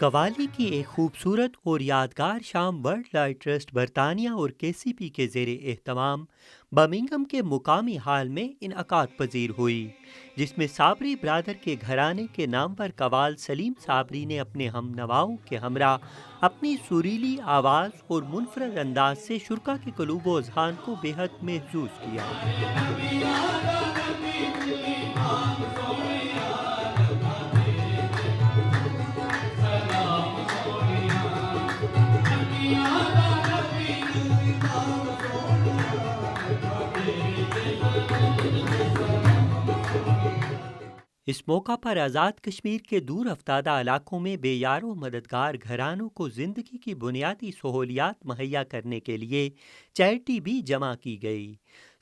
कवाली की एक खूबसूरत और यादगार शाम वर्ल्ड लाइट ट्रस्ट बरतानिया और केसीपी के ज़ेरे एहतमाम बर्मिंघम के मुकामी हाल में इनअकाद पजीर हुई, जिसमें साबरी ब्रादर के घराने के नाम पर कवाल सलीम साबरी ने अपने हम नवाओं के हमरा अपनी सुरीली आवाज़ और मुनफरद अंदाज से शुरा के कलूब अज़हान को बेहद महसूस किया। इस मौका पर आज़ाद कश्मीर के दूर अफ्तादा इलाकों में बेयारो मददगार घरानों को ज़िंदगी की बुनियादी सहूलियात मुहैया करने के लिए चैरिटी भी जमा की गई।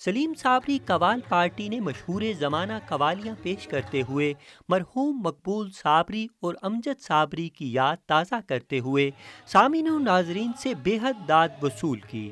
सलीम साबरी कवाल पार्टी ने मशहूर ज़माना कवालियाँ पेश करते हुए मरहूम मकबूल साबरी और अमजद साबरी की याद ताज़ा करते हुए सामीन और नाजरीन से बेहद दाद वसूल की।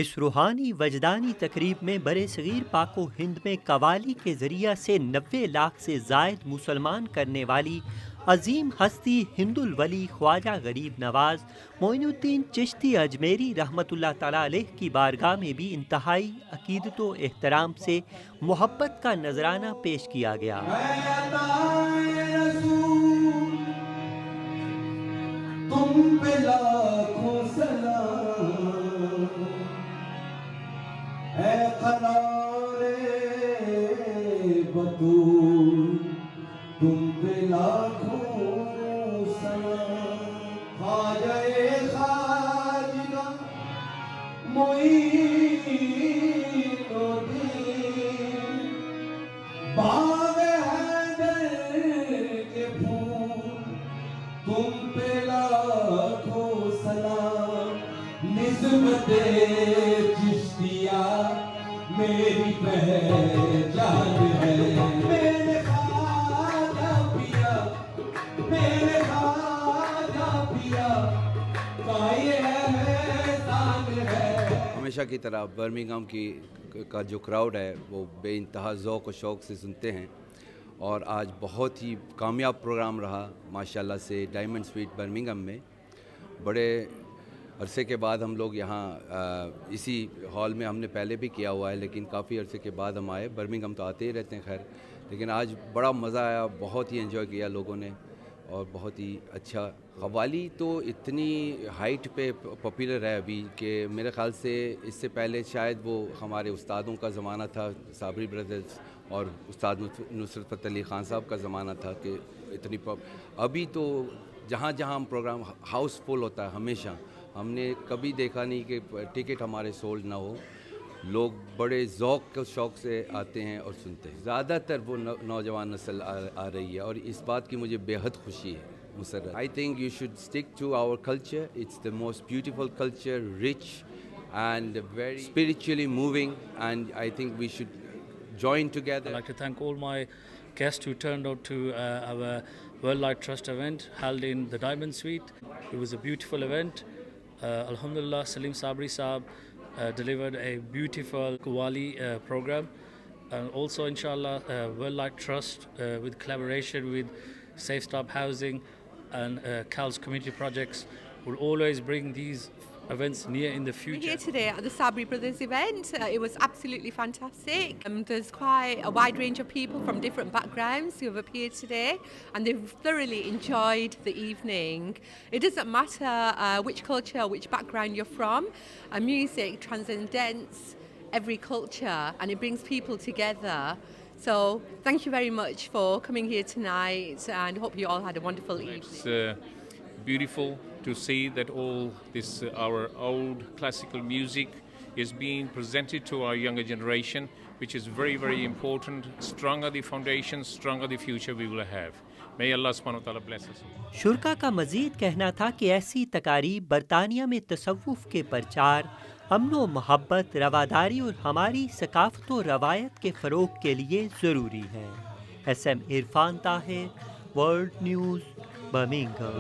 इस रूहानी वजदानी तकरीब में बरे सगीर पाको हिंद में कवाली के ज़रिया से 90 लाख से ज़ायद मुसलमान करने वाली अजीम हस्ती हिंदुल वली ख्वाजा गरीब नवाज मोइनुद्दीन चिश्ती अजमेरी रहमतुल्लाह ताला अलैह की बारगाह में भी इंतहाई अकीदत व एहतराम से मोहब्बत का नजराना पेश किया गया। तुम पे लाखों सलाम है क़रारे बतूल, तुम पे लाखों सलाम। ख्वाजा खाजगा मोइनुद्दीन बाग हैदर के फूल, तुम पे लाखों सलाम। निस्बते चिश्तिया मेरी पहचान है, मेरे ख्वाजा पिया, मेरे ख्वाजा पिया का ये एहसान है। हमेशा की तरह बर्मिंघम का जो क्राउड है वो बेइंतहा ज़ौक़ व शौक़ से सुनते हैं और आज बहुत ही कामयाब प्रोग्राम रहा माशाल्लाह से डायमंड स्वीट बर्मिंघम में। बड़े अरसे के बाद हम लोग यहाँ इसी हॉल में हमने पहले भी किया हुआ है, लेकिन काफ़ी अरसे के बाद हम आए। बर्मिंघम तो आते ही रहते हैं खैर, लेकिन आज बड़ा मज़ा आया, बहुत ही एंजॉय किया लोगों ने और बहुत ही अच्छा। कव्वाली तो इतनी हाइट पे पॉपुलर है अभी कि मेरे ख़्याल से इससे पहले शायद वो हमारे उस्तादों का ज़माना था, साबरी ब्रदर्स और उस्ताद नुसरत फ़तेह अली ख़ान साहब का ज़माना था कि इतनी अभी तो जहाँ जहाँ हम प्रोग्राम हाउसफुल होता है हमेशा। हमने कभी देखा नहीं कि टिकट हमारे सोल्ड ना हो। लोग बड़े ज़ौक़ के शौक़ से आते हैं और सुनते हैं। ज़्यादातर वो नौजवान नस्ल आ रही है और इस बात की मुझे बेहद खुशी है। Musarrat, I think you should stick to our culture. It's the most beautiful culture, rich and very spiritually moving, and I think we should join together. I'd like to thank all my guests who turned out to our World Light Trust event held in the Diamond Suite. It was a beautiful event. Alhamdulillah, Salim Sabri Saab delivered a beautiful Qawwali program. And also, inshallah, World Light Trust with collaboration with Safe Stop Housing and CAL's community projects will always bring these events near in the We're future. here today at the Sabri Brothers event. It was absolutely fantastic. There's quite a wide range of people from different backgrounds who have appeared today, and they've thoroughly enjoyed the evening. It doesn't matter which culture, which background you're from. Music transcends every culture, and it brings people together. So thank you very much for coming here tonight, and hope you all had a wonderful evening. It's beautiful to see that all this our old classical music is being presented to our younger generation, which is very, very important. Stronger the foundation, stronger the future we will have. May Allah subhanahu wa ta'ala bless us. शुरका का मज़ीद कहना था कि ऐसी तकारीब बरतानिया में तसव्वुफ़ के प्रचार, अमन व मोहब्बत, रवादारी और हमारी सकाफ़त व रवायत के फ़रोग़ के लिए ज़रूरी हैं। SM Irfan Tahir, world news, Birmingham.